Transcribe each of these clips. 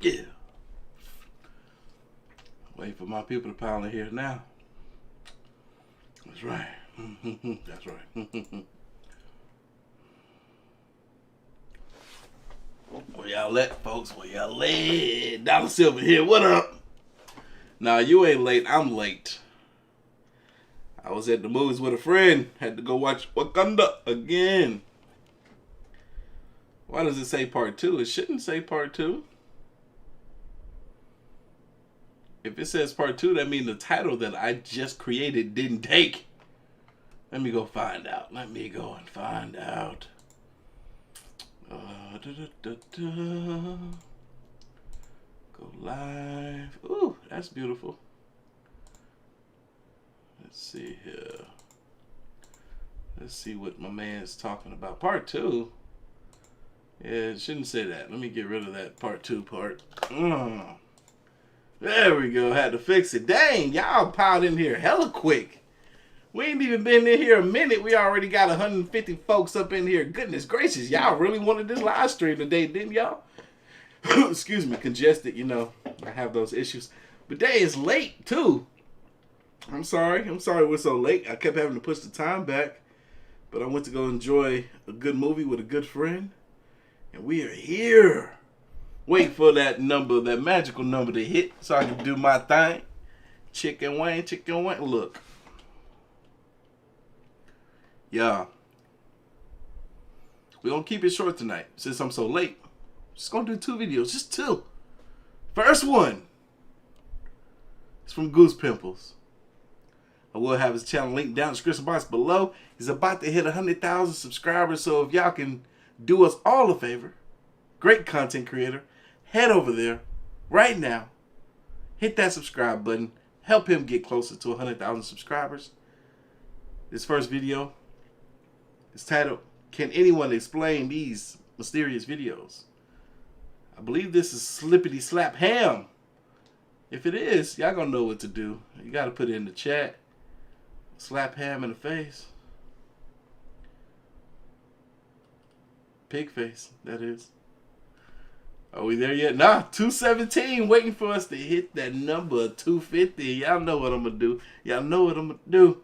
Yeah. Wait for my people to pile in here now. That's right. That's right. Where y'all at, folks? Where y'all at? Dollar Silver here. What up? Nah, you ain't late. I'm late. I was at the movies with a friend. Had to go watch Wakanda again. Why does it say part 2? It shouldn't say part 2. If it says part 2, that means the title that I just created didn't take. Let me go find out. Let me go and find out. Go live. Ooh, that's beautiful. Let's see here. Let's see what my man's talking about. Part 2. Yeah, it shouldn't say that. Let me get rid of that part 2 part. There we go. Had to fix it. Dang, y'all piled in here hella quick. We ain't even been in here a minute. We already got 150 folks up in here. Goodness gracious, y'all really wanted this live stream today, didn't y'all? Excuse me, congested, you know. I have those issues. But day is late, too. I'm sorry we're so late. I kept having to push the time back. But I went to go enjoy a good movie with a good friend. And we are here. Wait for that number, that magical number to hit so I can do my thing. Chicken wing. Look. Yeah. We're going to keep it short tonight since I'm so late. Just going to do 2 videos. Just 2. First one. It's from Goose Pimples. I will have his channel linked down in the description box below. He's about to hit 100,000 subscribers. So if y'all can do us all a favor, great content creator, head over there right now. Hit that subscribe button. Help him get closer to 100,000 subscribers. This first video is titled, Can Anyone Explain These Mysterious Videos? I believe this is Slippity Slap Ham. If it is, y'all gonna know what to do. You gotta put it in the chat. Slap Ham in the face. Pig face, that is. Are we there yet? Nah, 217 waiting for us to hit that number 250. Y'all know what I'm gonna do. Y'all know what I'm gonna do.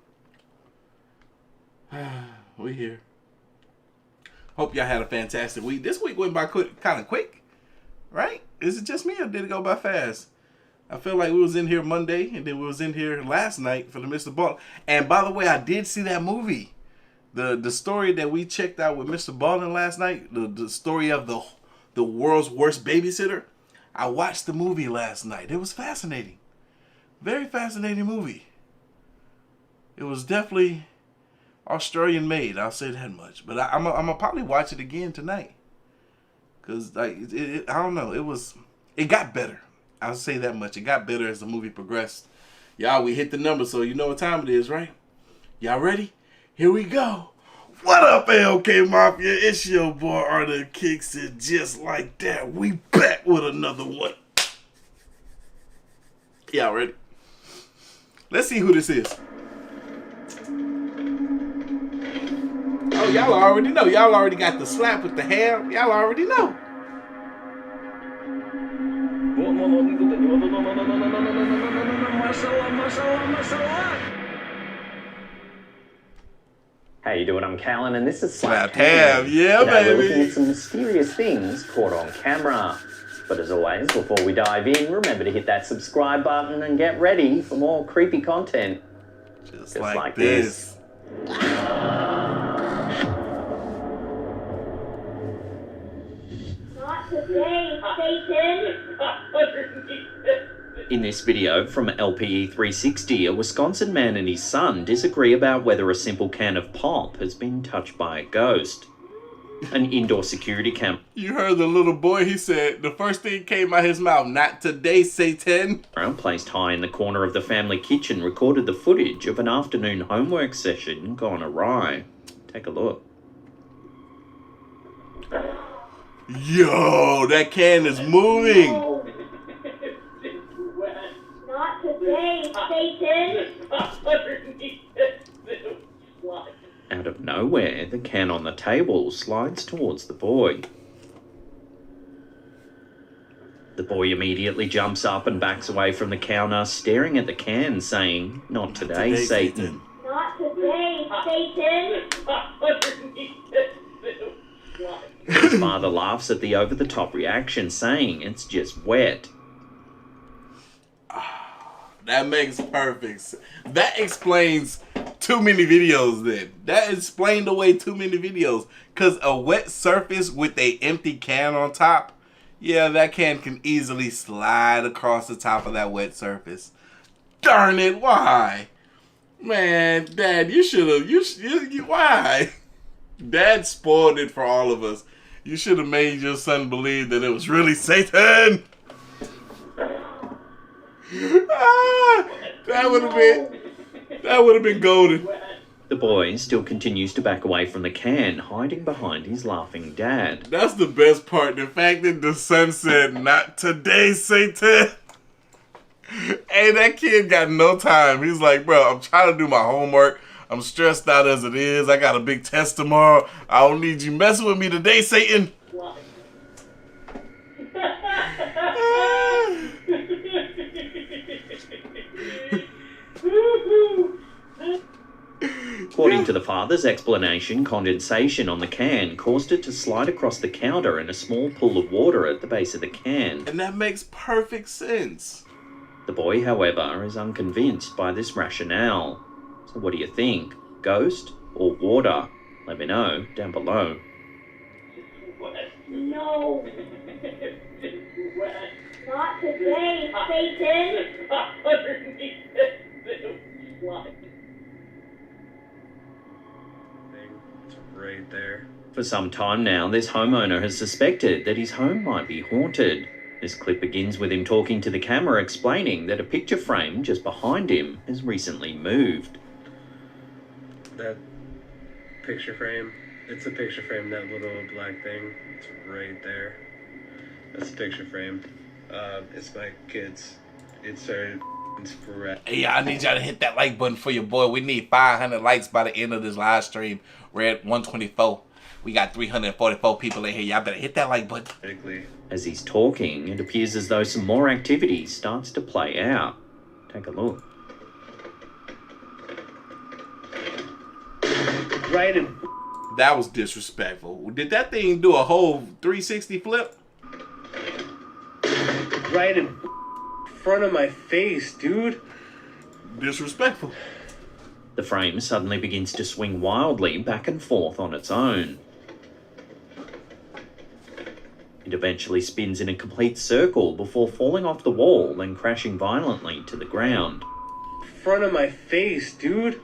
We here. Hope y'all had a fantastic week. This week went by kind of quick, right? Is it just me or did it go by fast? I feel like we was in here Monday and then we was in here last night for the Mr. Ball. And by the way, I did see that movie. The story that we checked out with Mr. Baldwin last night, the story of the world's worst babysitter. I watched the movie last night. It was fascinating. Very fascinating movie. It was definitely Australian made, I'll say that much. But I'm gonna probably watch it again tonight. Cause like I don't know, it got better. I'll say that much. It got better as the movie progressed. Y'all, we hit the number, so you know what time it is, right? Y'all ready? Here we go. What up, LK Mafia? It's your boy Artofkickz, and just like that, we back with another one. Y'all ready? Let's see who this is. Oh, y'all already know. Y'all already got the slap with the ham. Y'all already know. How you doing? I'm Callan, and this is Slapped Ham. Yeah, today baby. we're looking at some mysterious things caught on camera. But as always, before we dive in, remember to hit that subscribe button and get ready for more creepy content. Just like this. Not today, Satan. In this video from LPE 360, a Wisconsin man and his son disagree about whether a simple can of pop has been touched by a ghost. An indoor security camera You heard the little boy, he said, the first thing came out of his mouth, not today, Satan. placed high in the corner of the family kitchen recorded the footage of an afternoon homework session gone awry. Take a look. Yo, that can is moving. Not today, Satan. Out of nowhere, the can on the table slides towards the boy. The boy immediately jumps up and backs away from the counter, staring at the can, saying, "Not today, Satan." Not today, Satan. His father laughs at the over-the-top reaction, saying it's just wet. That makes perfect sense. That explains too many videos then. That explained away too many videos. Because a wet surface with a empty can on top, yeah, that can easily slide across the top of that wet surface. Darn it, why? Man, Dad, you should have, why? Dad spoiled it for all of us. You should have made your son believe that it was really Satan. That would have been golden. The boy still continues to back away from the can, hiding behind his laughing dad. That's the best part. The fact that the son said, "Not today, Satan." Hey, that kid got no time. He's like, "Bro, I'm trying to do my homework. I'm stressed out as it is. I got a big test tomorrow. I don't need you messing with me today, Satan." According to the father's explanation, condensation on the can caused it to slide across the counter in a small pool of water at the base of the can. And that makes perfect sense. The boy, however, is unconvinced by this rationale. So what do you think? Ghost or water? Let me know down below. No. Not today, Satan. It's right there. For some time now, this homeowner has suspected that his home might be haunted. This clip begins with him talking to the camera, explaining that a picture frame just behind him has recently moved. That picture frame, it's a picture frame, that little black thing, it's right there. That's a picture frame. It's my kids. It started spread. Hey, I need y'all to hit that like button for your boy. We need 500 likes by the end of this live stream. We're at 124. We got 344 people in here. Y'all better hit that like button. As he's talking, it appears as though some more activity starts to play out. Take a look. Right in. That was disrespectful. Did that thing do a whole 360 flip? Right in front of my face, dude. Disrespectful. The frame suddenly begins to swing wildly back and forth on its own. It eventually spins in a complete circle before falling off the wall and crashing violently to the ground. Front of my face, dude.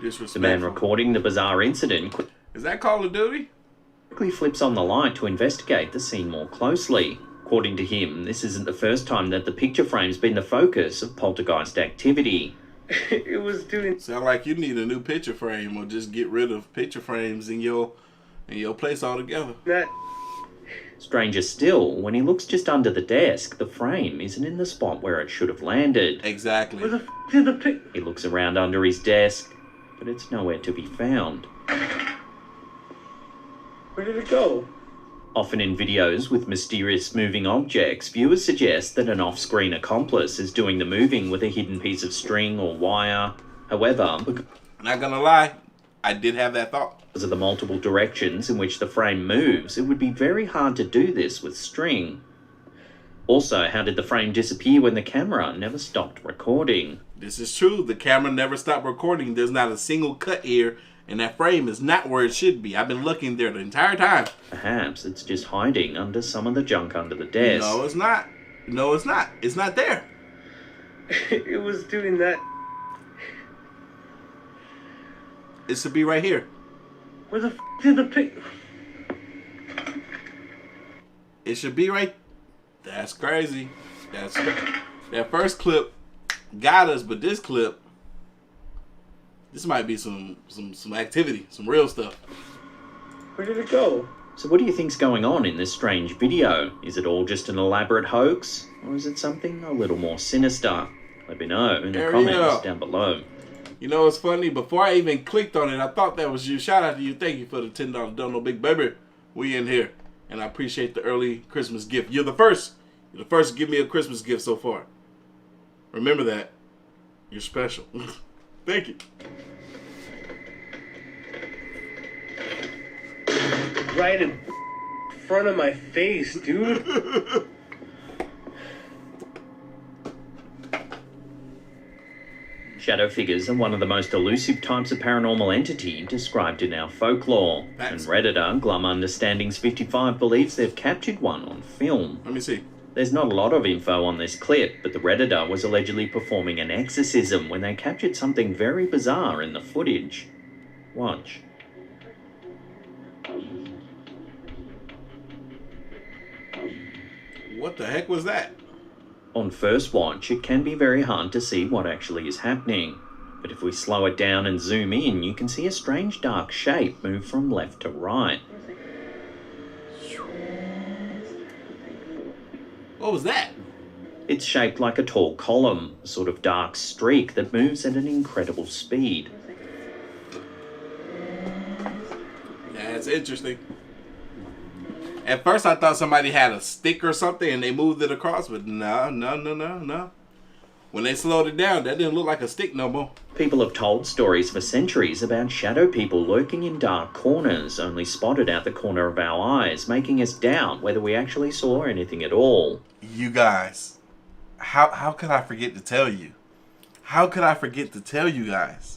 The man recording the bizarre incident Is that Call of Duty? quickly flips on the light to investigate the scene more closely. According to him, this isn't the first time that the picture frame's been the focus of poltergeist activity. It was doing. Sound like you need a new picture frame, or just get rid of picture frames in your place altogether. That. Stranger still, when he looks just under the desk, the frame isn't in the spot where it should have landed. Exactly. Where the did the pic? He looks around under his desk, but it's nowhere to be found. Where did it go? Often in videos with mysterious moving objects, viewers suggest that an off-screen accomplice is doing the moving with a hidden piece of string or wire. However, Not gonna lie, I did have that thought. because of the multiple directions in which the frame moves, it would be very hard to do this with string. Also, how did the frame disappear when the camera never stopped recording? This is true. The camera never stopped recording. There's not a single cut here, and that frame is not where it should be. I've been looking there the entire time. Perhaps it's just hiding under some of the junk under the desk. No, it's not. No, it's not. It's not there. It was doing that. It should be right here. Where the did the pic? It should be right. That's crazy. That first clip got us, but this clip, this might be some activity, some real stuff. Where did it go? So what do you think's going on in this strange video? Is it all just an elaborate hoax? Or is it something a little more sinister? Let me know in the comments down below. You know what's funny? Before I even clicked on it, I thought that was you. Shout out to you. Thank you for the $10 dono, big baby. We in here. And I appreciate the early Christmas gift. You're the first. You're the first to give me a Christmas gift so far. Remember that. You're special. Thank you. Right in front of my face, dude. Shadow figures are one of the most elusive types of paranormal entity described in our folklore. And Redditor Glum Understandings 55 believes they've captured one on film. Let me see. There's not a lot of info on this clip, but the Redditor was allegedly performing an exorcism when they captured something very bizarre in the footage. Watch. What the heck was that? On first watch, it can be very hard to see what actually is happening. But if we slow it down and zoom in, you can see a strange dark shape move from left to right. What was that? It's shaped like a tall column, a sort of dark streak that moves at an incredible speed. That's interesting. At first I thought somebody had a stick or something and they moved it across, but no. When they slowed it down, that didn't look like a stick no more. People have told stories for centuries about shadow people lurking in dark corners, only spotted out the corner of our eyes, making us doubt whether we actually saw anything at all. You guys, how could I forget to tell you? How could I forget to tell you guys?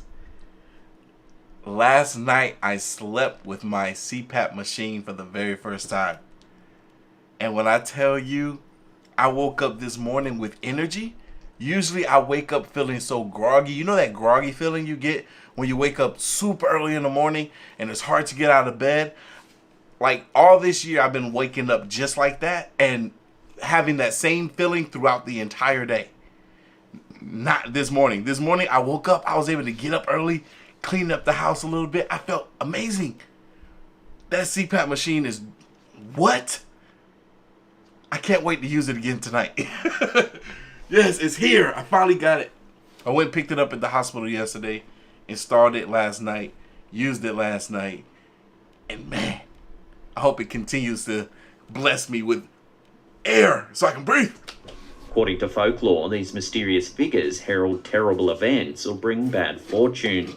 Last night I slept with my CPAP machine for the very first time. And when I tell you, I woke up this morning with energy. Usually I wake up feeling so groggy. You know that groggy feeling you get when you wake up super early in the morning and it's hard to get out of bed? Like all this year I've been waking up just like that and having that same feeling throughout the entire day. Not this morning. This morning I woke up, I was able to get up early, clean up the house a little bit. I felt amazing. That CPAP machine is what? I can't wait to use it again tonight. Yes, it's here. I finally got it. I went and picked it up at the hospital yesterday, installed it last night, used it last night, and man, I hope it continues to bless me with air so I can breathe. According to folklore, these mysterious figures herald terrible events or bring bad fortune.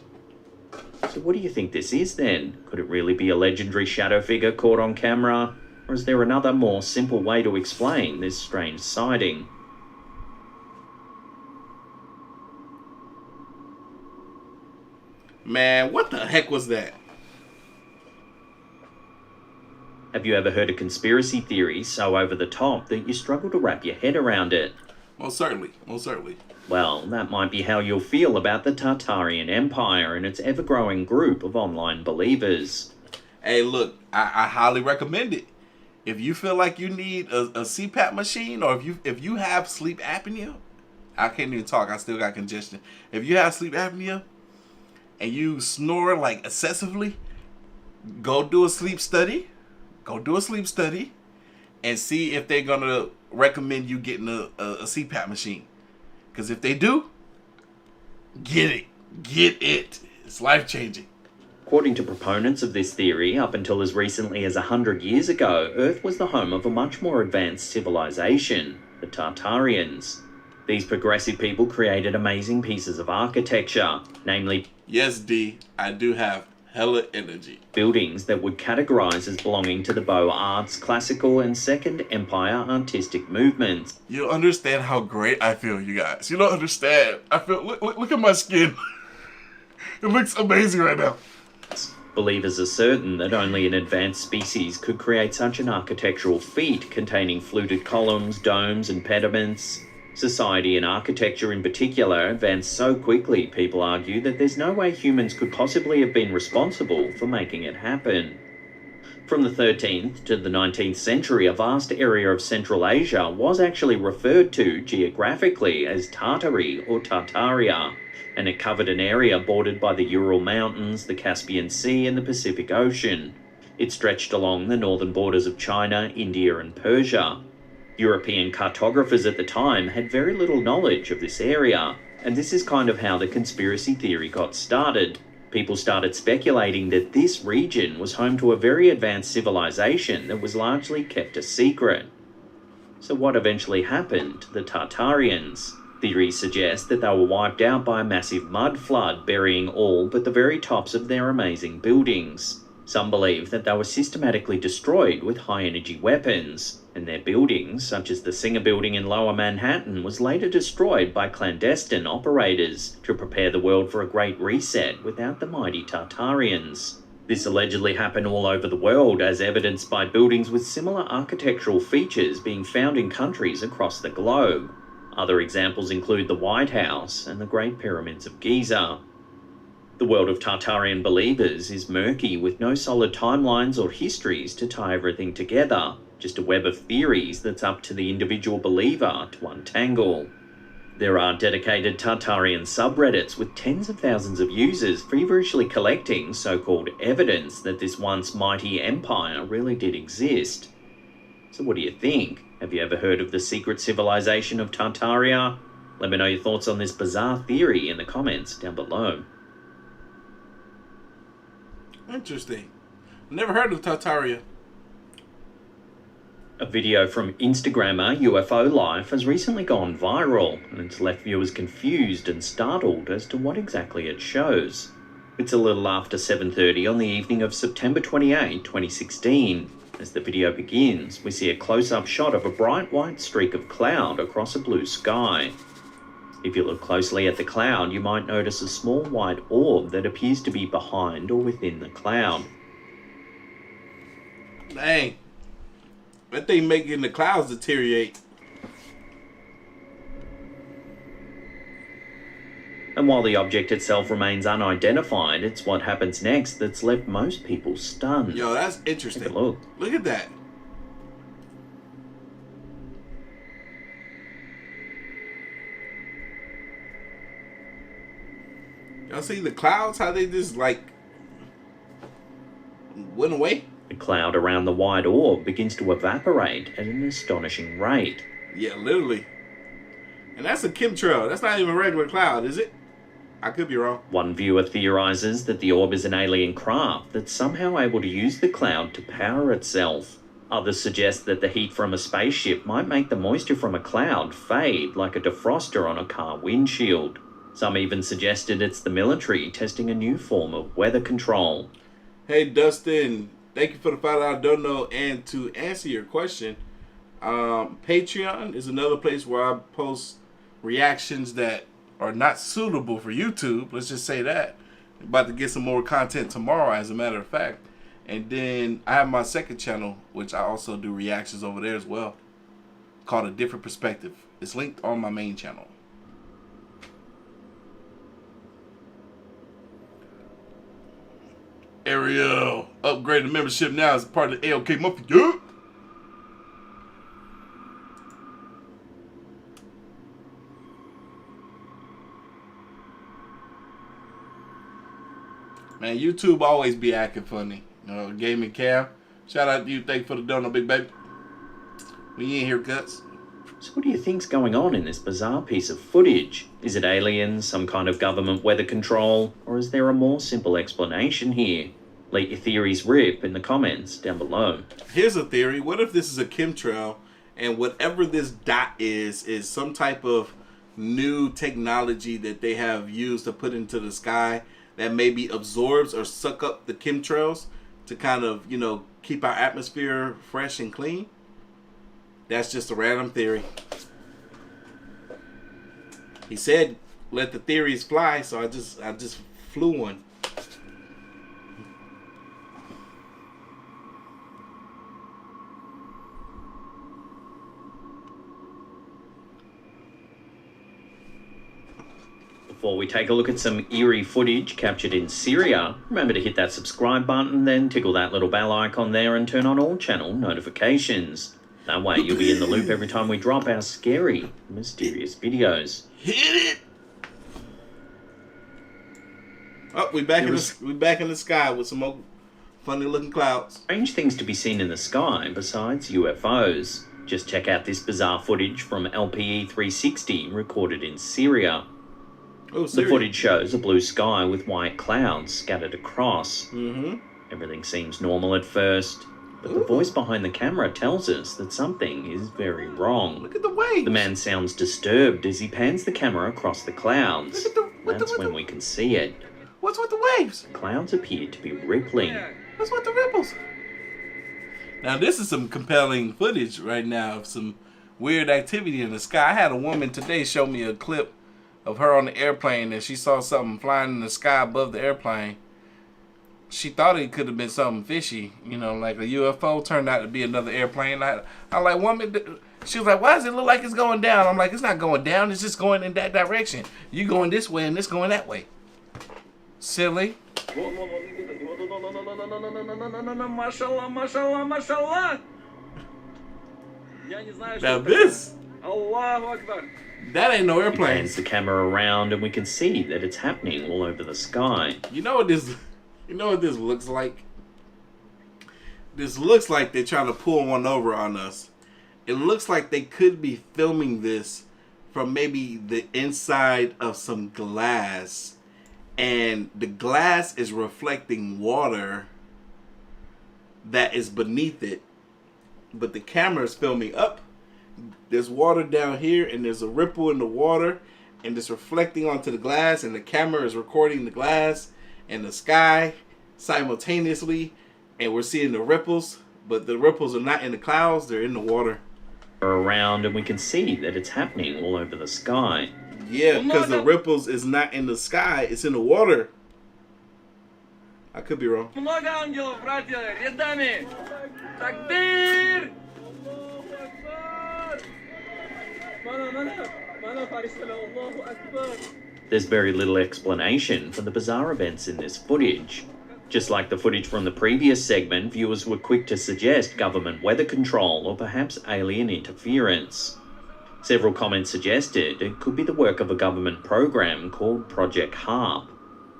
So what do you think this is then? Could it really be a legendary shadow figure caught on camera? Or is there another more simple way to explain this strange sighting? Man, what the heck was that? Have you ever heard a conspiracy theory so over the top that you struggle to wrap your head around it? Most certainly. Well, that might be how you'll feel about the Tatarian Empire and its ever-growing group of online believers. Hey, look, I highly recommend it. If you feel like you need a CPAP machine, or if you have sleep apnea, I can't even talk, I still got congestion. If you have sleep apnea and you snore like excessively, go do a sleep study. And see if they're gonna recommend you getting a CPAP machine. Because if they do, get it. It's life-changing. According to proponents of this theory, up until as recently as 100 years ago, Earth was the home of a much more advanced civilization, the Tatarians. These progressive people created amazing pieces of architecture, namely, yes, D, I do have hella energy. Buildings that would categorize as belonging to the Beaux Arts, classical and Second Empire artistic movements. You don't understand how great I feel, you guys. You don't understand. I feel, look at my skin. It looks amazing right now. Believers are certain that only an advanced species could create such an architectural feat containing fluted columns, domes and pediments. Society and architecture in particular advanced so quickly, people argue, that there's no way humans could possibly have been responsible for making it happen. From the 13th to the 19th century, a vast area of Central Asia was actually referred to geographically as Tartary or Tartaria, and it covered an area bordered by the Ural Mountains, the Caspian Sea and the Pacific Ocean. It stretched along the northern borders of China, India and Persia. European cartographers at the time had very little knowledge of this area, And this is kind of how the conspiracy theory got started. People started speculating that this region was home to a very advanced civilization that was largely kept a secret. So what eventually happened to the Tatarians? Theories suggest that they were wiped out by a massive mud flood, burying all but the very tops of their amazing buildings. Some believe that they were systematically destroyed with high-energy weapons, and their buildings, such as the Singer Building in Lower Manhattan, was later destroyed by clandestine operators to prepare the world for a great reset without the mighty Tatarians. This allegedly happened all over the world, as evidenced by buildings with similar architectural features being found in countries across the globe. Other examples include the White House and the Great Pyramids of Giza. The world of Tatarian believers is murky, with no solid timelines or histories to tie everything together, just a web of theories that's up to the individual believer to untangle. There are dedicated Tatarian subreddits with tens of thousands of users feverishly collecting so-called evidence that this once mighty empire really did exist. So what do you think? Have you ever heard of the secret civilization of Tartaria? Let me know your thoughts on this bizarre theory in the comments down below. Interesting. Never heard of Tartaria. A video from Instagrammer UFO Life has recently gone viral, and it's left viewers confused and startled as to what exactly it shows. It's a little after 7:30 on the evening of September 28, 2016. As the video begins, we see a close-up shot of a bright white streak of cloud across a blue sky. If you look closely at the cloud, you might notice a small white orb that appears to be behind or within the cloud. Dang. That thing making the clouds deteriorate. And while the object itself remains unidentified, it's what happens next that's left most people stunned. Yo, that's interesting. Take a look. Look at that. Y'all see the clouds? How they just like went away? The cloud around the white orb begins to evaporate at an astonishing rate. Yeah, literally. And that's a chemtrail. That's not even a regular cloud, is it? I could be wrong. One viewer theorizes that the orb is an alien craft that's somehow able to use the cloud to power itself. Others suggest that the heat from a spaceship might make the moisture from a cloud fade like a defroster on a car windshield. Some even suggested it's the military testing a new form of weather control. Hey, Dustin, thank you for the $5 dono. And to answer your question, Patreon is another place where I post reactions that are not suitable for YouTube. Let's just say that. I'm about to get some more content tomorrow, as a matter of fact. And then I have my second channel, which I also do reactions over there as well, called A Different Perspective. It's linked on my main channel. Ariel, upgrade the membership now as part of the AOK Mafia. Yeah. Man, YouTube always be acting funny. Gaming Cam, shout out to you. Thank you for the donut, big baby. We in here, Guts. So what do you think's going on in this bizarre piece of footage? Is it aliens, some kind of government weather control, or is there a more simple explanation here? Let your theories rip in the comments down below. Here's a theory. What if this is a chemtrail, and whatever this dot is some type of new technology that they have used to put into the sky that maybe absorbs or suck up the chemtrails to kind of, keep our atmosphere fresh and clean? That's just a random theory. He said, let the theories fly, so I just flew one. Before we take a look at some eerie footage captured in Syria, remember to hit that subscribe button, then tickle that little bell icon there and turn on all channel notifications. That way you'll be in the loop every time we drop our scary, mysterious videos. Hit it! Oh, we back in the sky with some more funny looking clouds. Strange things to be seen in the sky besides UFOs. Just check out this bizarre footage from LPE 360 recorded in Syria. Oh, The footage shows a blue sky with white clouds scattered across. Mm-hmm. Everything seems normal at first, but the voice behind the camera tells us that something is very wrong. Look at the waves. The man sounds disturbed as he pans the camera across the clouds. That's when we can see it. What's with the waves? The clouds appear to be rippling. What's with the ripples? Now, this is some compelling footage right now of some weird activity in the sky. I had a woman today show me a clip of her on the airplane, and she saw something flying in the sky above the airplane. She thought it could have been something fishy, you know, like a UFO. Turned out to be another airplane. I'm like, woman, she was like, why does it look like it's going down? I'm like, it's not going down. It's just going in that direction. You going this way and it's going that way. Silly. Now this, that ain't no He airplane. pans the camera around and we can see that it's happening all over the sky. You know what this looks like? This looks like they're trying to pull one over on us. It looks like they could be filming this from maybe the inside of some glass, and the glass is reflecting water that is beneath it, but the camera is filming up. There's water down here, and there's a ripple in the water, and it's reflecting onto the glass, and the camera is recording the glass and the sky simultaneously, and we're seeing the ripples, but the ripples are not in the clouds, they're in the water. Around and we can see that it's happening all over the sky. Yeah, because the ripples is not in the sky, it's in the water. I could be wrong. There's very little explanation for the bizarre events in this footage. Just like the footage from the previous segment, viewers were quick to suggest government weather control or perhaps alien interference. Several comments suggested it could be the work of a government program called Project HARP.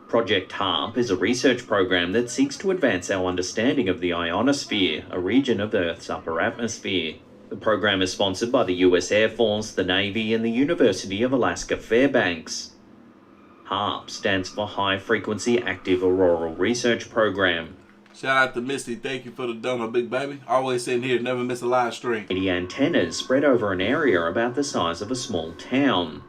Project HARP is a research program that seeks to advance our understanding of the ionosphere, a region of Earth's upper atmosphere. The program is sponsored by the US Air Force, the Navy, and the University of Alaska Fairbanks. HARP stands for High Frequency Active Auroral Research Program. Shout out to Misty, thank you for the donor, big baby. Always sitting here, never miss a live stream. 80 antennas spread over an area about the size of a small town.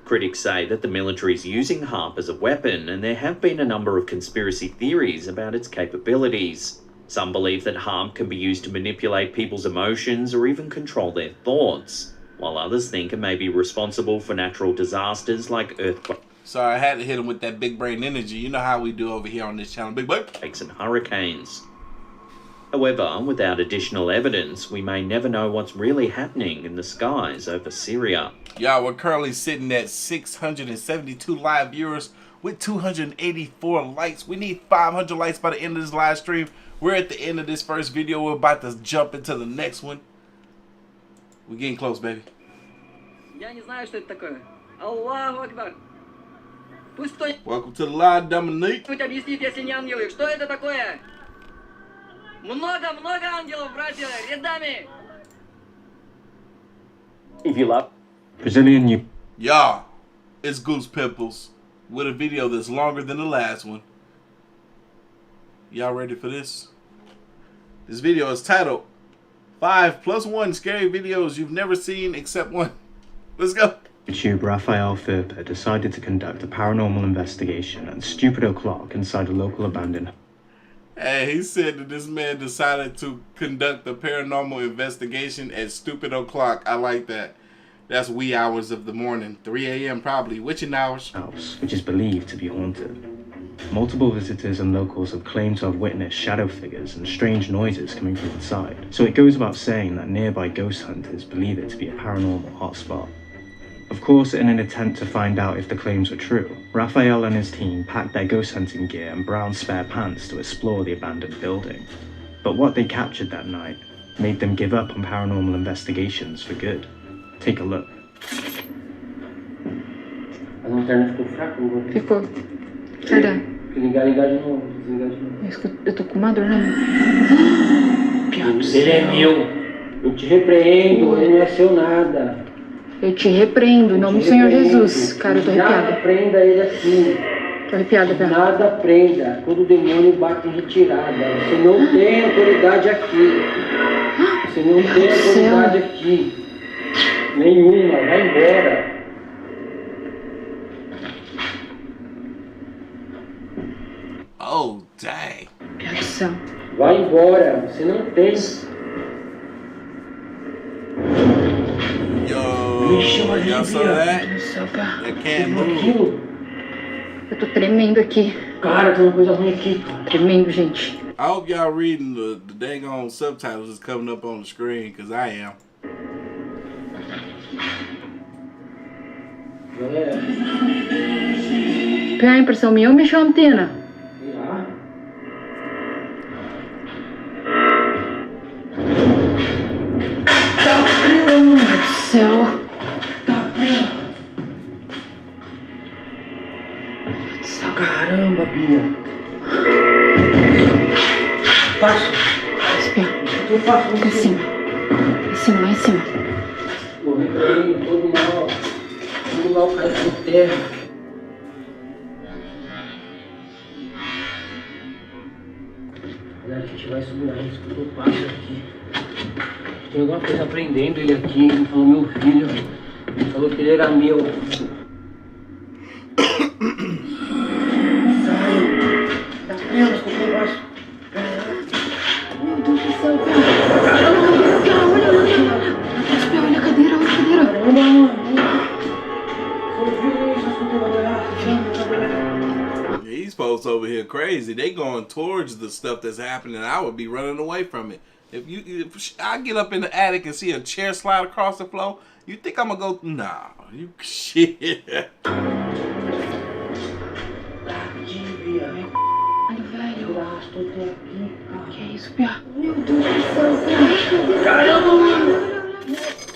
Critics say that the military is using HARP as a weapon, and there have been a number of conspiracy theories about its capabilities. Some believe that HARP can be used to manipulate people's emotions or even control their thoughts, while others think it may be responsible for natural disasters like earthquakes. Sorry, I had to hit him with that big brain energy. You know how we do over here on this channel, big boy. And hurricanes. However, without additional evidence, we may never know what's really happening in the skies over Syria. Y'all, we're currently sitting at 672 live viewers with 284 likes. We need 500 likes by the end of this live stream. We're at the end of this first video. We're about to jump into the next one. We're getting close, baby. Я не знаю, что это такое. Аллаху Акбар. Пусть кто-нибудь Welcome to the live, Dominique. объяснит, если не ангелы, что это такое? Много ангелов, братья, рядами. If you love Brazilian Y'all, it's Goose Pimples with a video that's longer than the last one. Y'all ready for this? This video is titled 5+1 Scary Videos You've Never Seen Except One. Let's go. YouTube Raphael Film decided to conduct a paranormal investigation at Stupid O'Clock inside a local abandoned. Hey, he said that this man decided to conduct a paranormal investigation at Stupid O'Clock. I like that. That's wee hours of the morning. 3 a.m. probably. Witching hours. House, which is believed to be haunted. Multiple visitors and locals have claimed to have witnessed shadow figures and strange noises coming from inside. So it goes without saying that nearby ghost hunters believe it to be a paranormal hotspot. Of course, in an attempt to find out if the claims were true, Raphael and his team packed their ghost hunting gear and brown spare pants to explore the abandoned building. But what they captured that night made them give up on paranormal investigations for good. Take a look. A lanterna ficou fraca, não vou. Ficou. Cadê? Ligar de novo, desligar de novo. Eu tô com uma dor na mão. Ele é meu. Eu te repreendo, ele não é seu nada. Eu te repreendo, em nome do Senhor Jesus. Cara, eu tô Nada arrepiada. prenda ele aqui. Tô arrepiada, Pé. Nada prenda. Todo demônio bate em retirada. Você não tem autoridade aqui. Você não tem autoridade aqui. Nenhuma. Vai embora. Oh, dang. Meu Deus do céu. Vai embora. Você não tem. Yo, y'all saw that? Meu Deus do céu, Pé. That can't move. Aquilo. Eu tô tremendo aqui. Cara, tem uma coisa ruim aqui, cara. Tremendo, gente. I hope y'all reading the dang on subtitles that's coming up on the screen, because I am. Galera. Pé, a impressão minha ou mexeu a antena? Será? Meu Deus do céu. Caramba, Bia. Passa. Espera. Eu passo Lá em cima. Em cima, lá em cima. Corri pra ele, todo mal. Todo mal caiu por terra. Galera, a gente vai subir lá, escuta o passo aqui. Tem alguma coisa prendendo ele aqui. Ele falou meu filho. Ele falou que ele era meu. Meu Deus do céu, Pé. Olha, Pé, olha a cadeira, olha a cadeira. Caramba, mano. These folks over here crazy. They going towards the stuff that's happening. I would be running away from it. If I get up in the attic and see a chair slide across the floor, you think I'm gonna go? Nah, you shit. Que é isso, Pé? Meu Deus do céu, caramba, mano.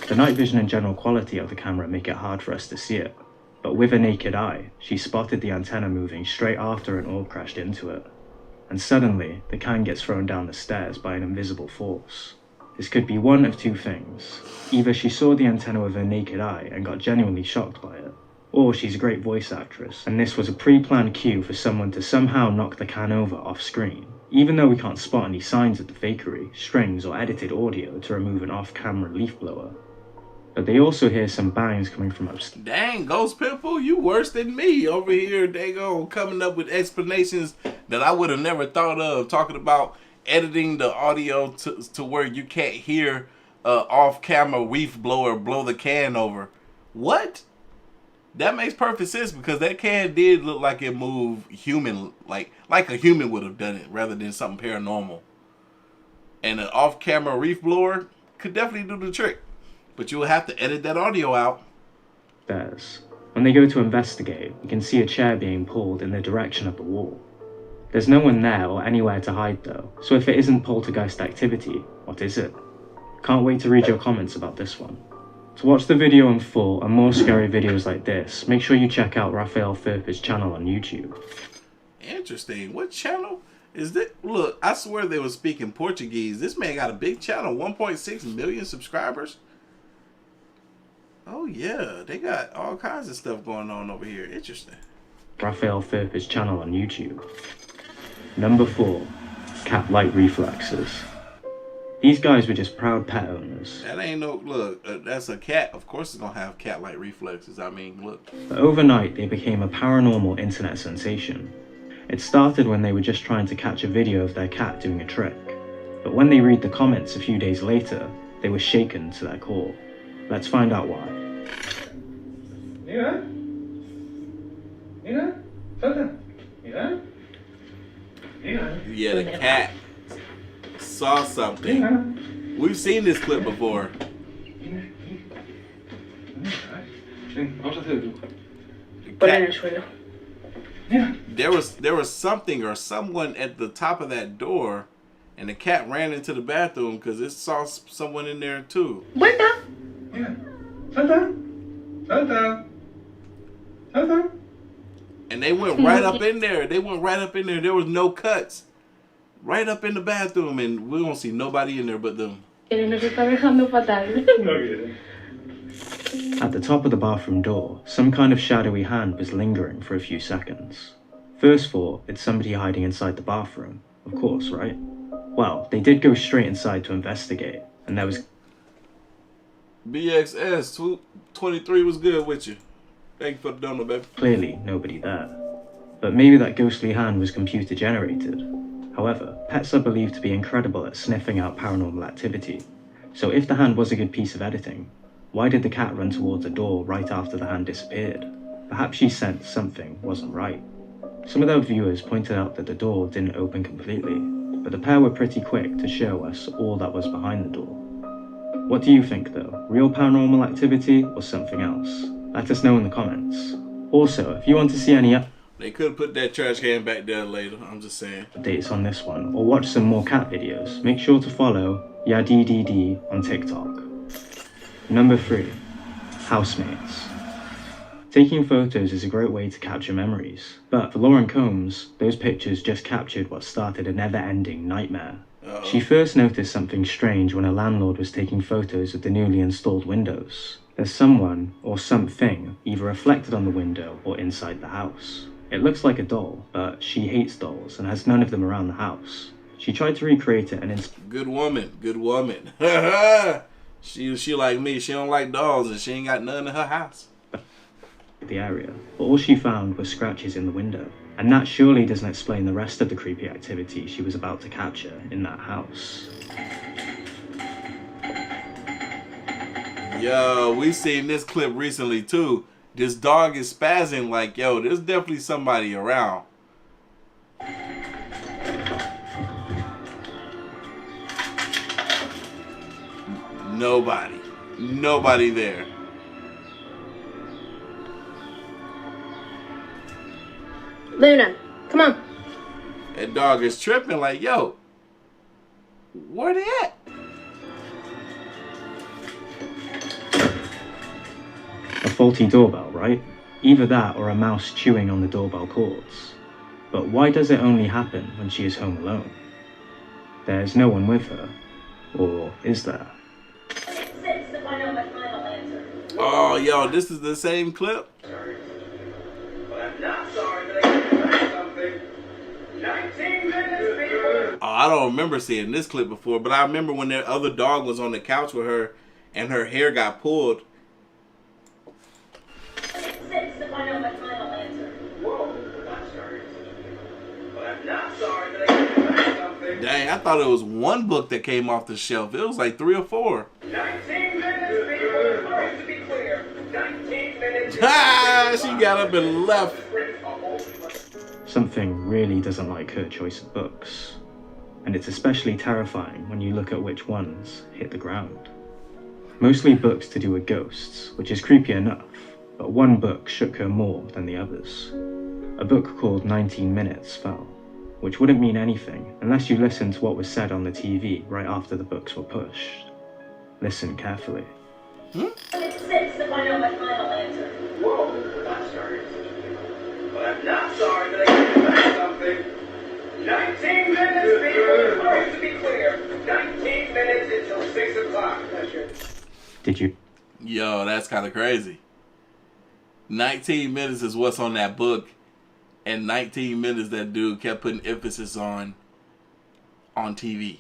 The night vision and general quality of the camera make it hard for us to see it, but with a naked eye, she spotted the antenna moving straight after an orb crashed into it. And suddenly, the can gets thrown down the stairs by an invisible force. This could be one of two things. Either she saw the antenna with her naked eye and got genuinely shocked by it, or she's a great voice actress, and this was a pre-planned cue for someone to somehow knock the can over off screen. Even though we can't spot any signs of the fakery, strings, or edited audio to remove an off-camera leaf blower. But they also hear some bangs coming from upstairs. Dang, Ghost Pimple, you worse than me over here. They go coming up with explanations that I would have never thought of. Talking about editing the audio to where you can't hear off-camera leaf blower blow the can over. What? That makes perfect sense because that can did look like it moved human, like a human would have done it rather than something paranormal. And an off-camera leaf blower could definitely do the trick. But you will have to edit that audio out. When they go to investigate, you can see a chair being pulled in the direction of the wall. There's no one there or anywhere to hide though, so if it isn't poltergeist activity, what is it? Can't wait to read your comments about this one. To watch the video in full and more scary videos like this, make sure you check out Raphael Film's channel on YouTube. Interesting. What channel is that? Look, I swear they were speaking Portuguese. This man got a big channel, 1.6 million subscribers. Oh yeah, they got all kinds of stuff going on over here. Interesting. Raphael Film's channel on YouTube. Number 4. Cat Light Reflexes. These guys were just proud pet owners. That ain't no, look, that's a cat. Of course it's gonna have cat-like reflexes. I mean, look. But overnight, they became a paranormal internet sensation. It started when they were just trying to catch a video of their cat doing a trick. But when they read the comments a few days later, they were shaken to their core. Let's find out why. Mira. Mira. Salta. Mira. Mira. Yeah, the cat saw something. We've seen this clip before. There was something or someone at the top of that door, and the cat ran into the bathroom because it saw someone in there too. Salta. Salta. Salta. And they went right up in there. They went right up in there. There was no cuts. Right up in the bathroom, and we don't see nobody in there but them. No quiere. At the top of the bathroom door, some kind of shadowy hand was lingering for a few seconds. First thought, it's somebody hiding inside the bathroom. Of course, right? Well, they did go straight inside to investigate, and there was... BXS 23 was good with you. Thank you for the donut, baby. Clearly nobody there. But maybe that ghostly hand was computer generated. However, pets are believed to be incredible at sniffing out paranormal activity. So if the hand was a good piece of editing, why did the cat run towards the door right after the hand disappeared? Perhaps she sensed something wasn't right. Some of their viewers pointed out that the door didn't open completely, but the pair were pretty quick to show us all that was behind the door. What do you think though? Real paranormal activity or something else? Let us know in the comments. Also, if you want to see any They could have put that trash can back there later, I'm just saying. updates on this one, or watch some more cat videos, make sure to follow YadiDD on TikTok. Number 3. Housemates. Taking photos is a great way to capture memories, but for Lauren Combs, those pictures just captured what started a never-ending nightmare. She first noticed something strange when a landlord was taking photos of the newly installed windows. There's someone, or something, either reflected on the window or inside the house. It looks like a doll, but she hates dolls and has none of them around the house. She tried to recreate it and Good woman, good woman. She like me, she don't like dolls and she ain't got none in her house. the area, but all she found was scratches in the window. And that surely doesn't explain the rest of the creepy activity she was about to capture in that house. Yo, we seen this clip recently too. This dog is spazzing like, yo, there's definitely somebody around. Nobody there. Luna, come on. That dog is tripping like, yo, where they at? A faulty doorbell, right? Either that or a mouse chewing on the doorbell cords. But why does it only happen when she is home alone? There's no one with her. Or is there? Oh, yo, this is the same clip? Sorry. But I'm not sorry that I can try something. 19 minutes, people! Oh, I don't remember seeing this clip before, but I remember when their other dog was on the couch with her and her hair got pulled. Whoa, I'm sorry. But I'm not sorry that I can try something. Dang, I thought it was one book that came off the shelf. It was like 3 or 4. 19 minutes, people! Just to be clear, 19 minutes. Ah, she got up and left. Something really doesn't like her choice of books. And it's especially terrifying when you look at which ones hit the ground. Mostly books to do with ghosts, which is creepy enough, but one book shook her more than the others. A book called 19 Minutes fell, which wouldn't mean anything unless you listened to what was said on the TV right after the books were pushed. Listen carefully. Whoa, I'm sorry. But I'm not sorry that I can try something. 19 minutes, people! Just to be clear, 19 minutes until 6 o'clock. Did you? Yo, that's kind of crazy. 19 minutes is what's on that book, and 19 minutes that dude kept putting emphasis on TV,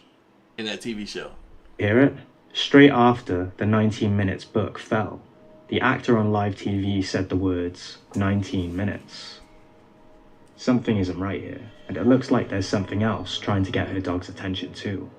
in that TV show. Hear it? Straight after the 19 Minutes book fell, the actor on live TV said the words, 19 minutes. Something isn't right here, and it looks like there's something else trying to get her dog's attention too.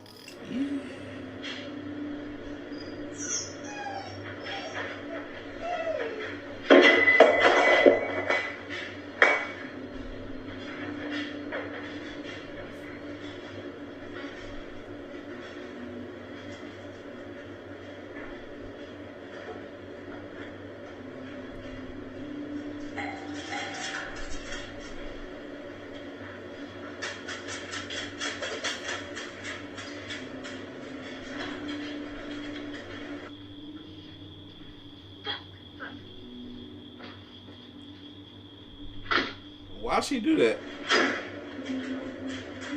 Why'd she do that?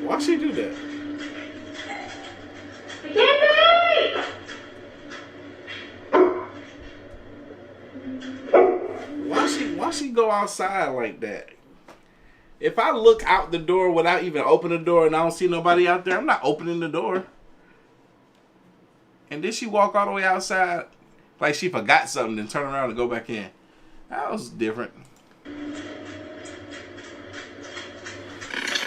Why'd she do that? go outside like that? If I look out the door without even opening the door and I don't see nobody out there, I'm not opening the door. And then she walk all the way outside like she forgot something and turn around and go back in. That was different.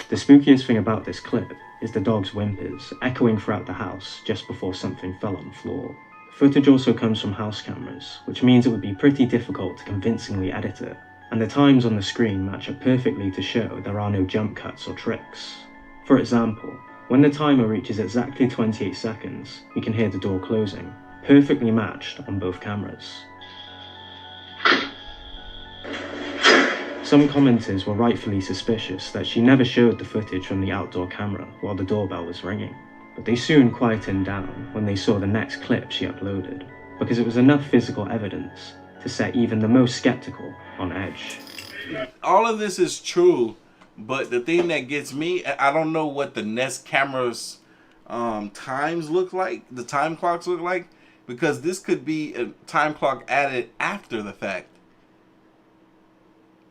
The spookiest thing about this clip is the dog's whimpers echoing throughout the house just before something fell on the floor. Footage also comes from house cameras, which means it would be pretty difficult to convincingly edit it, and the times on the screen match up perfectly to show there are no jump cuts or tricks. For example, when the timer reaches exactly 28 seconds, we can hear the door closing, perfectly matched on both cameras. Some commenters were rightfully suspicious that she never showed the footage from the outdoor camera while the doorbell was ringing, but they soon quietened down when they saw the next clip she uploaded, because it was enough physical evidence to set even the most skeptical on edge. All of this is true, but the thing that gets me, I don't know what the Nest cameras times look like, the time clocks look like, because this could be a time clock added after the fact.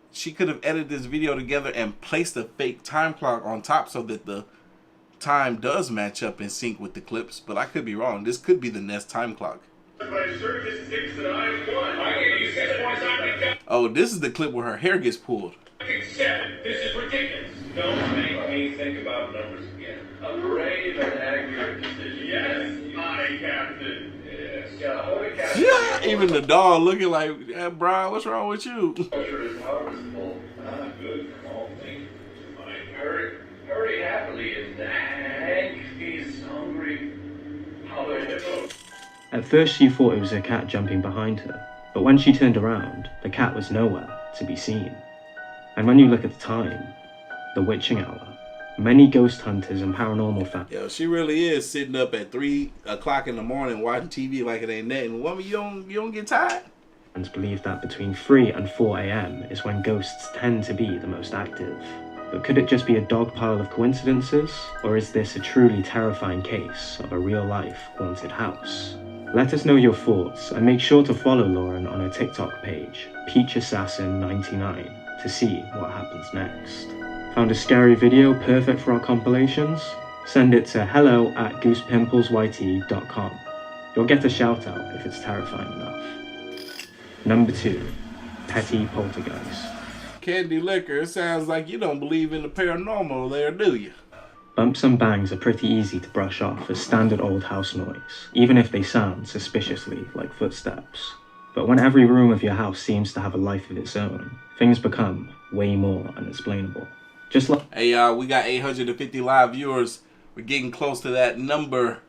She could have edited this video together and placed a fake time clock on top so that the time does match up in sync with the clips, but I could be wrong. This could be the Nest time clock. Oh, this is the clip where her hair gets pulled. This is ridiculous. Don't make me think about numbers again. A brave and accurate decision. Yes, my captain. Yes. Yeah, even the dog looking like, hey, Brian, what's wrong with you? Culture is harvestable. Good from all things. Hurry happily and Hank is hungry. Holler hippo. At first she thought it was a cat jumping behind her, but when she turned around, the cat was nowhere to be seen. And when you look at the time, the witching hour, many ghost hunters and paranormal fans... Yo, she really is sitting up at 3 o'clock in the morning watching TV like it ain't nothing. Woman, you don't get tired? ...and believe that between 3 and 4 a.m. is when ghosts tend to be the most active. But could it just be a dog pile of coincidences? Or is this a truly terrifying case of a real-life haunted house? Let us know your thoughts, and make sure to follow Lauren on her TikTok page, PeachAssassin99, to see what happens next. Found a scary video perfect for our compilations? Send it to hello@goosepimplesYT.com. You'll get a shout out if it's terrifying enough. Number 2, Petty Poltergeist. Candy Liquor, it sounds like you don't believe in the paranormal there, do you? Bumps and bangs are pretty easy to brush off as standard old house noise, even if they sound suspiciously like footsteps. But when every room of your house seems to have a life of its own, things become way more unexplainable. Just like... Hey y'all, we got 850 live viewers. We're getting close to that number.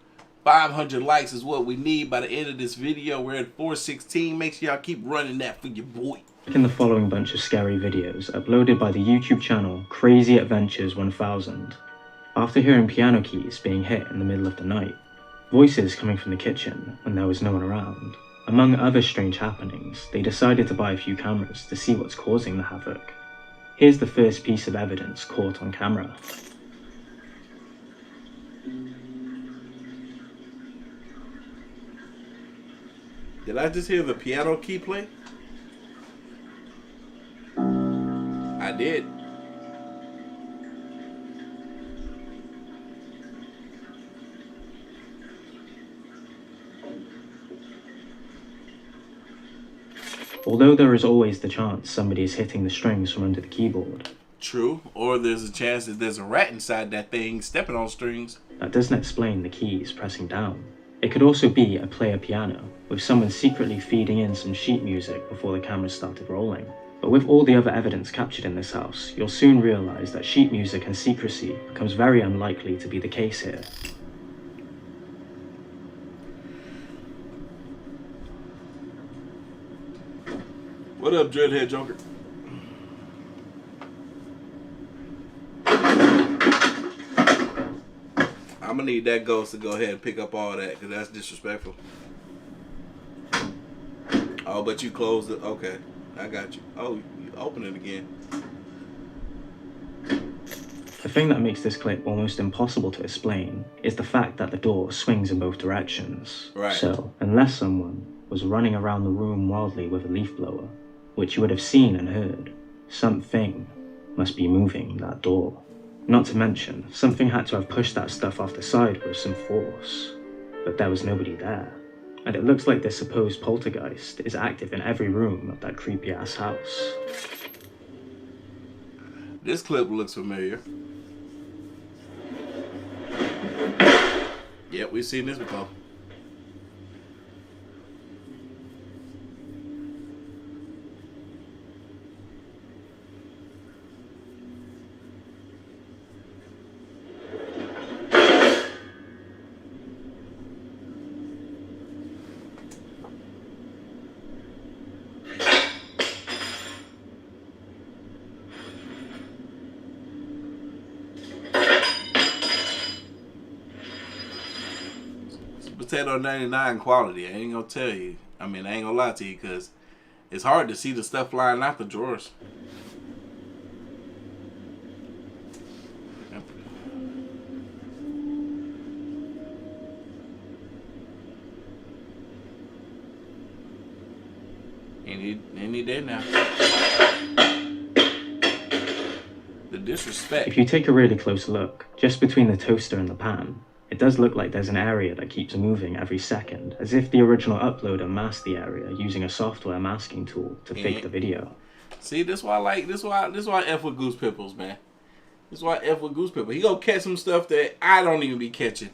500 likes is what we need by the end of this video. We're at 416. Make sure y'all keep running that for your boy. In the following bunch of scary videos uploaded by the YouTube channel Crazy Adventures 1000. After hearing piano keys being hit in the middle of the night, voices coming from the kitchen when there was no one around, among other strange happenings, they decided to buy a few cameras to see what's causing the havoc. Here's the first piece of evidence caught on camera. Did I just hear the piano key play? I did. Although there is always the chance somebody is hitting the strings from under the keyboard. True, or there's a chance that there's a rat inside that thing stepping on strings. That doesn't explain the keys pressing down. It could also be a player piano, with someone secretly feeding in some sheet music before the camera started rolling. But with all the other evidence captured in this house, you'll soon realise that sheet music and secrecy becomes very unlikely to be the case here. What up, Dreadhead Joker? I'm gonna need that ghost to go ahead and pick up all that, because that's disrespectful. Oh, but you closed it. Okay, I got you. Oh, you open it again. The thing that makes this clip almost impossible to explain is the fact that the door swings in both directions. Right. So, unless someone was running around the room wildly with a leaf blower, which you would have seen and heard. Something must be moving that door. Not to mention, something had to have pushed that stuff off the side with some force. But there was nobody there. And it looks like this supposed poltergeist is active in every room of that creepy ass house. This clip looks familiar. Yeah, we've seen this before. Potato 99 quality. I ain't gonna tell you. I ain't gonna lie to you, because it's hard to see the stuff flying out the drawers. Yep. Any day now. The disrespect. If you take a really close look, just between the toaster and the pan, it does look like there's an area that keeps moving every second, as if the original uploader masked the area using a software masking tool to fake the video. See, this why I F with Goose Pimples, man. This is why I F with Goose Pimples. He gonna catch some stuff that I don't even be catching.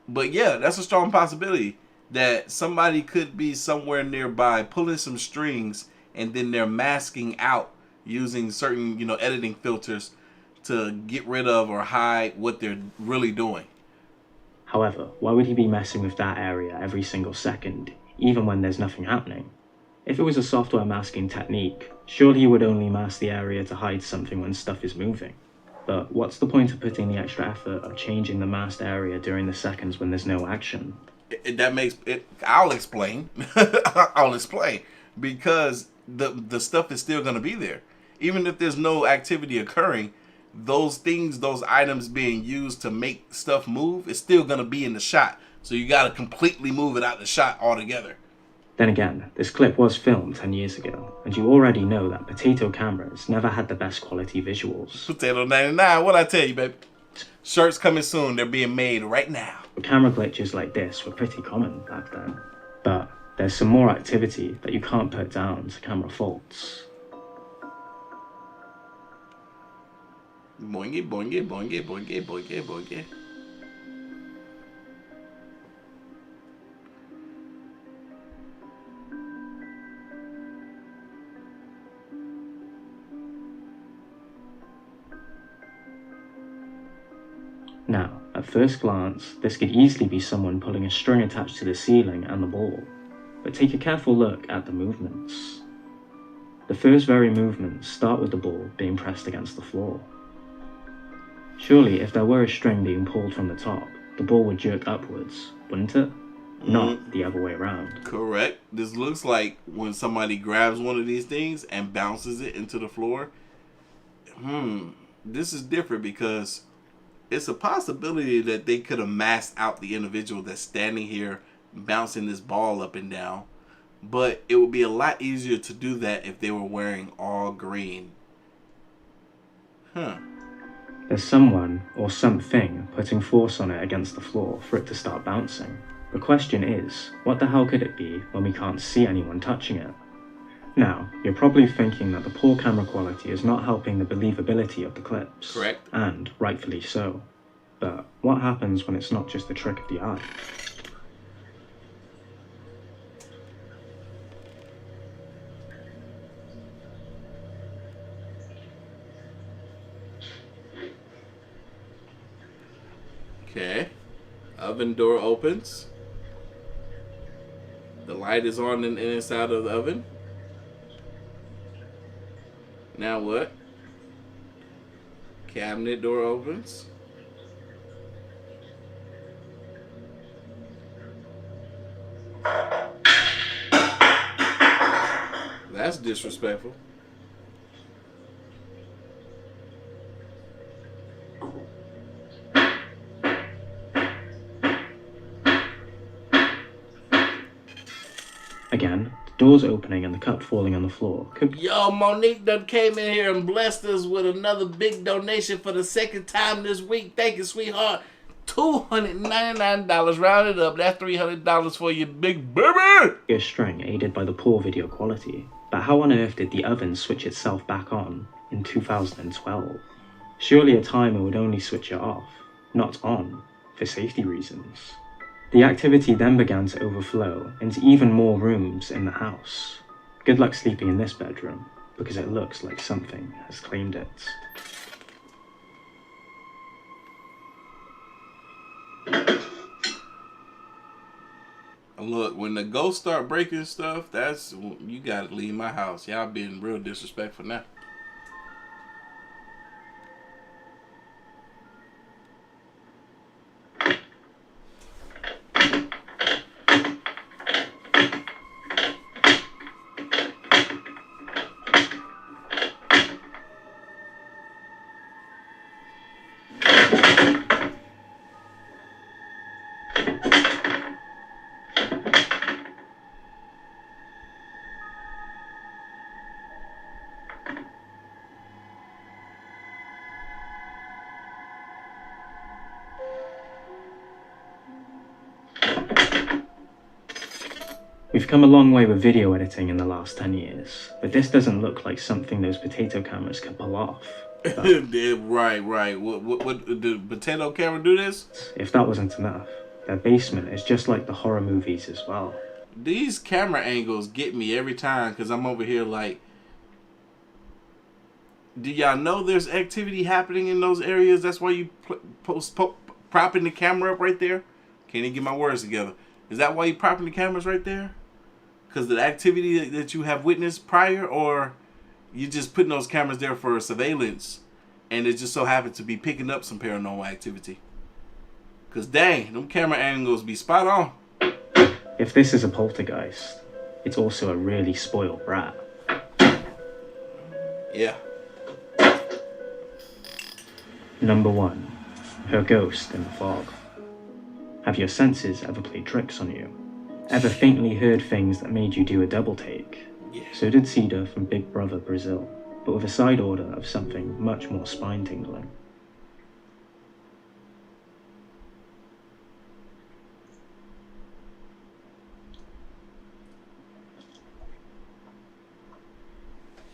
But yeah, that's a strong possibility that somebody could be somewhere nearby pulling some strings, and then they're masking out using certain, editing filters to get rid of or hide what they're really doing. However, why would he be messing with that area every single second, even when there's nothing happening? If it was a software masking technique, surely he would only mask the area to hide something when stuff is moving. But what's the point of putting the extra effort of changing the masked area during the seconds when there's no action? That makes it. I'll explain. I'll explain. Because the stuff is still going to be there. Even if there's no activity occurring, those things, those items being used to make stuff move, is still going to be in the shot. So you got to completely move it out the shot altogether. Then again, this clip was filmed 10 years ago, and you already know that potato cameras never had the best quality visuals. Potato 99, what I tell you, baby? Shirts coming soon, they're being made right now. Camera glitches like this were pretty common back then. But there's some more activity that you can't put down to camera faults. Boingy, boingy, boingy, boingy, boingy, boingy. Now, at first glance, this could easily be someone pulling a string attached to the ceiling and the ball, but take a careful look at the movements. The first very movements start with the ball being pressed against the floor. Surely, if there were a string being pulled from the top, the ball would jerk upwards, wouldn't it? Not the other way around. Correct. This looks like when somebody grabs one of these things and bounces it into the floor. This is different because it's a possibility that they could have masked out the individual that's standing here bouncing this ball up and down. But it would be a lot easier to do that if they were wearing all green. There's someone or something putting force on it against the floor for it to start bouncing. The question is, what the hell could it be when we can't see anyone touching it? Now, you're probably thinking that the poor camera quality is not helping the believability of the clips. Correct. And rightfully so. But what happens when it's not just the trick of the eye? Okay. Oven door opens. The light is on in the inside of the oven. Now what? Cabinet door opens. That's disrespectful. Again, the Doors opening and the cup falling on the floor could... Yo, Monique done came in here and blessed us with another big donation for the second time this week. Thank you, sweetheart. $299 rounded up. That's $300 for you, big baby. A string aided by the poor video quality. But how on earth did the oven switch itself back on in 2012? Surely a timer would only switch it off, not on, for safety reasons. The activity then began to overflow into even more rooms in the house. Good luck sleeping in this bedroom, because it looks like something has claimed it. Look, when the ghosts start breaking stuff, that's, you gotta leave my house. Y'all being real disrespectful now. We've come a long way with video editing in the last 10 years, but this doesn't look like something those potato cameras could pull off. Right. What did the potato camera do this? If that wasn't enough, their basement is just like the horror movies as well. These camera angles get me every time because I'm over here like, do y'all know there's activity happening in those areas? That's why you propping the camera up right there? Can't even get my words together. Is that why you propping the cameras right there? Because the activity that you have witnessed prior, or you just putting those cameras there for surveillance and it just so happens to be picking up some paranormal activity? Because dang, them camera angles be spot on. If this is a poltergeist, it's also a really spoiled brat. Yeah. Number 1. Her ghost in the fog. Have your senses ever played tricks on you? Ever faintly heard things that made you do a double take? Yeah. So did Cedar from Big Brother Brazil, but with a side order of something much more spine-tingling.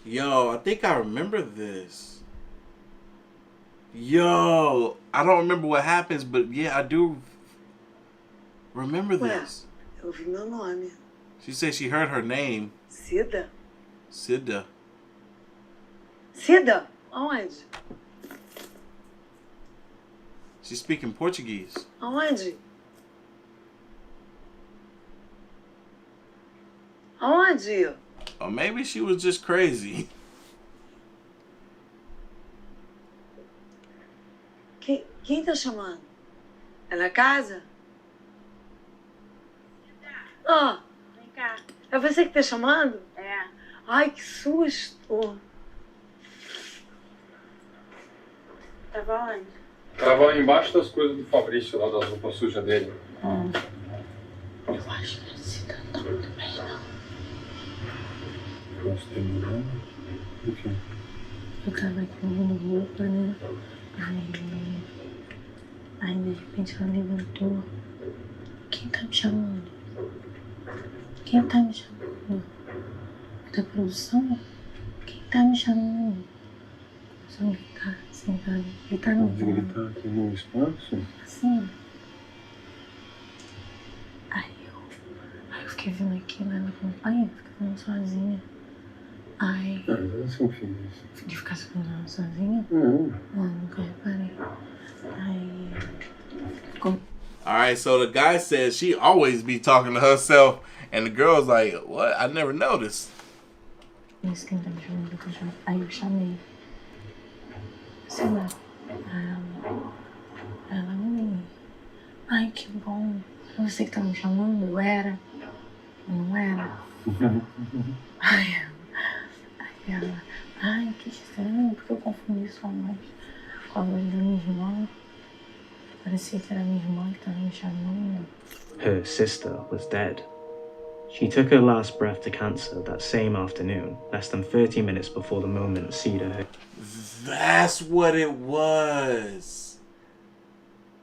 Yo, I think I remember this. Yo, I don't remember what happens, but yeah, I do remember this. Eu vi meu nome. She said she heard her name. Cida? Cida. Cida? Aonde? She's speaking Portuguese. Aonde? Aonde? Or maybe she was just crazy. Quem tá chamando? É na casa? Ah, Vem cá. é você que tá chamando? É. Ai, que susto. Tava onde? Tava embaixo das coisas do Fabrício, lá das roupas sujas dele. Eu acho que não se dá muito bem, não. Gostei muito. O quê? Eu tava aqui lavando roupa, né? Aí de repente ela levantou. Quem tá me chamando? Quem tá me chamando? É da produção? Quem tá me chamando? Só gritar, sentar, gritar no Pode gritar aqui no espaço? assim. Aí eu fiquei vendo aquilo, ela acompanha, fica vendo sozinha. Aí. Ah, eu assim fiz isso. De ficar segurando sozinha? Não. Nunca reparei. Aí. Ficou. Alright, so the guy says she always be talking to herself, and the girl's like, what? I never noticed. Isso quem tá me chamando, eu tô chamando. Aí eu chamei. Sei lá. Ela me. Ai, que bom. Você que tá me chamando? Eu era. Eu não era. Aí ela. Ai, que estranho, porque eu confundi sua voz com a voz da minha irmã. Parecia que era minha irmã que tava me chamando. Her sister was dead. She took her last breath to cancer that same afternoon, less than 30 minutes before the moment Cedar heard. That's what it was.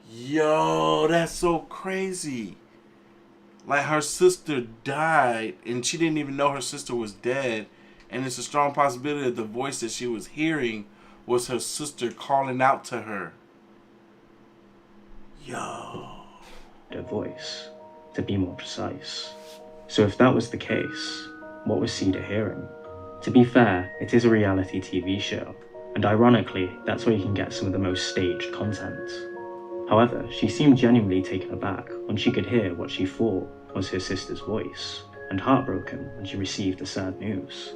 Yo, that's so crazy. Like, her sister died, and she didn't even know her sister was dead. And it's a strong possibility that the voice that she was hearing was her sister calling out to her. Yo. Her voice, to be more precise. So if that was the case, what was Cedar hearing? To be fair, it is a reality TV show, and ironically, that's where you can get some of the most staged content. However, she seemed genuinely taken aback when she could hear what she thought was her sister's voice, and heartbroken when she received the sad news.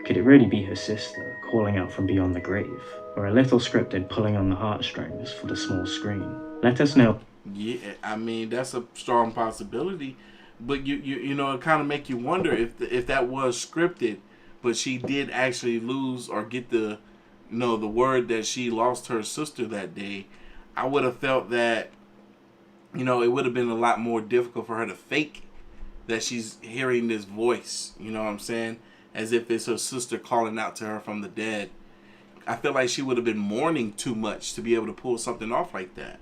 Could it really be her sister calling out from beyond the grave, or a little scripted pulling on the heartstrings for the small screen? Let us know. Yeah, I mean, that's a strong possibility, but you know, it kind of make you wonder if that was scripted, but she did actually lose or get the word that she lost her sister that day. I would have felt that, it would have been a lot more difficult for her to fake that she's hearing this voice, you know what I'm saying? As if it's her sister calling out to her from the dead. I feel like she would have been mourning too much to be able to pull something off like that.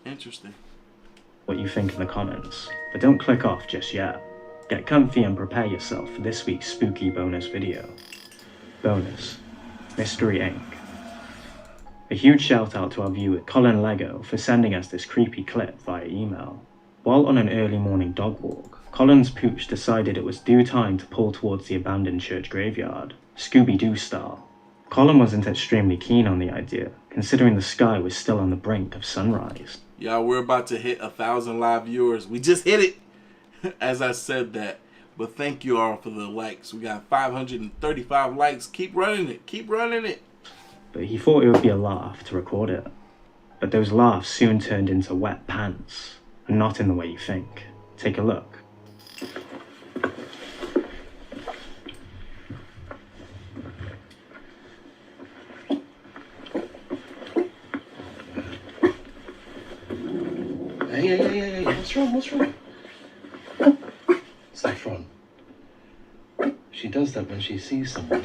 Interesting. What you think in the comments, but don't click off just yet. Get comfy and prepare yourself for this week's spooky bonus video. Bonus, Mystery Inc. A huge shout out to our viewer Colin Lego for sending us this creepy clip via email. While on an early morning dog walk, Colin's pooch decided it was due time to pull towards the abandoned church graveyard, Scooby-Doo style. Colin wasn't extremely keen on the idea, considering the sky was still on the brink of sunrise. Y'all, we're about to hit 1,000 live viewers. We just hit it as I said that. But thank you all for the likes. We got 535 likes. Keep running it. Keep running it. But he thought it would be a laugh to record it. But those laughs soon turned into wet pants, and not in the way you think. Take a look. Hey, what's wrong? Saffron. She does that when she sees someone.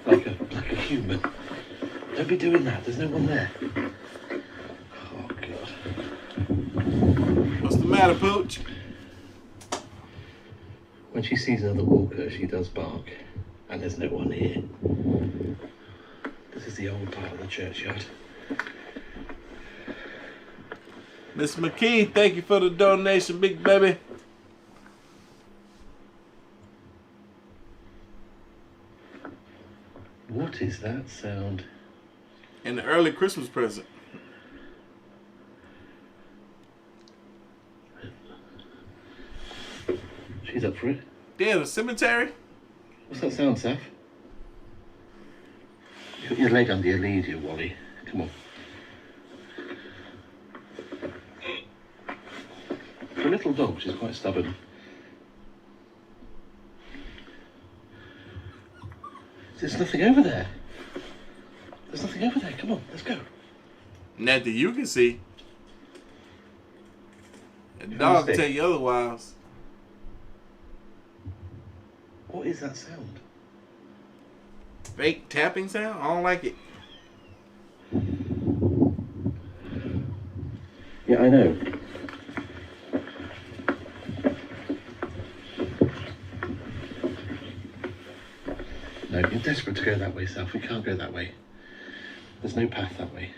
Like a human. Don't be doing that, there's no one there. Oh, God. What's the matter, Pooch? When she sees another walker, she does bark. And there's no one here. This is the old part of the churchyard. Miss McKee, thank you for the donation, big baby. What is that sound? And the early Christmas present. She's up for it. Yeah, the cemetery. What's that sound, Saf? You're laid under your lead, you Wally. Come on. For a little dog, she's quite stubborn. There's nothing over there. There's nothing over there. Come on, let's go. Not that you can see. The dog can tell you otherwise. What is that sound? Fake tapping sound? I don't like it. Yeah, I know. No, you're desperate to go that way, Saf. We can't go that way. There's no path that way.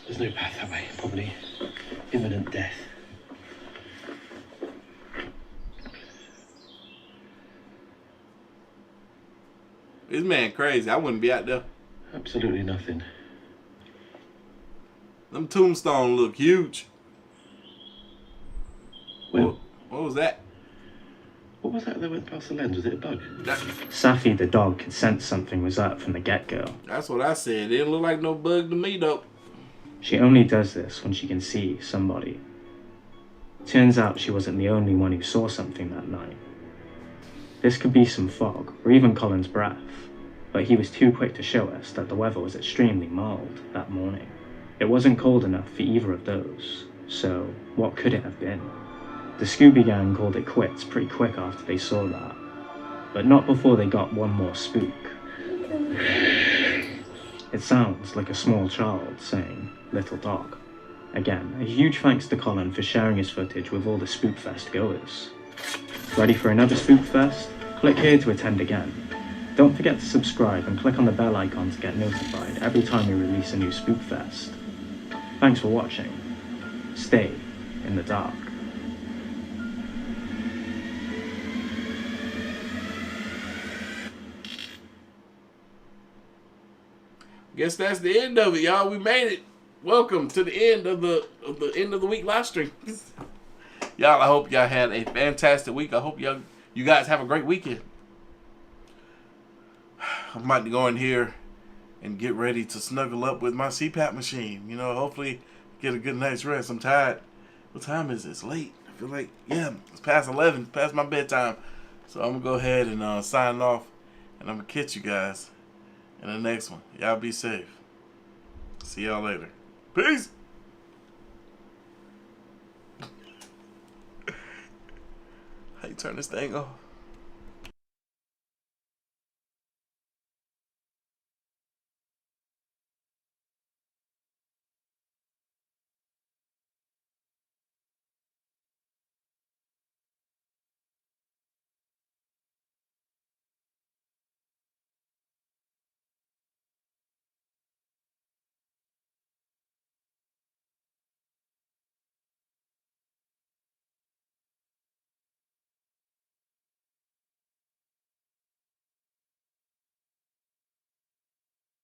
There's no path that way. Probably imminent death. This man crazy. I wouldn't be out there. Absolutely nothing. Them tombstones look huge. Well, what was that? What was that went past the lens? Was it a bug? Safi the dog could sense something was up from the get-go. That's what I said. It didn't look like no bug to me, though. She only does this when she can see somebody. Turns out she wasn't the only one who saw something that night. This could be some fog, or even Colin's breath, but he was too quick to show us that the weather was extremely mild that morning. It wasn't cold enough for either of those, so what could it have been? The Scooby Gang called it quits pretty quick after they saw that, but not before they got one more spook. It sounds like a small child saying, "Little dog." Again, a huge thanks to Colin for sharing his footage with all the Spookfest goers. Ready for another Spookfest? Click here to attend again. Don't forget to subscribe and click on the bell icon to get notified every time we release a new Spookfest. Thanks for watching. Stay in the dark. Guess that's the end of it, y'all. We made it. Welcome to the end of the end of the week live stream. Y'all, I hope y'all had a fantastic week. I hope you guys have a great weekend. I'm about to go in here and get ready to snuggle up with my CPAP machine. You know, hopefully get a good night's rest. I'm tired. What time is it? It's late. I feel like, yeah, it's past 11, past my bedtime. So I'm going to go ahead and sign off, and I'm going to catch you guys in the next one. Y'all be safe. See y'all later. Peace. How you turn this thing off?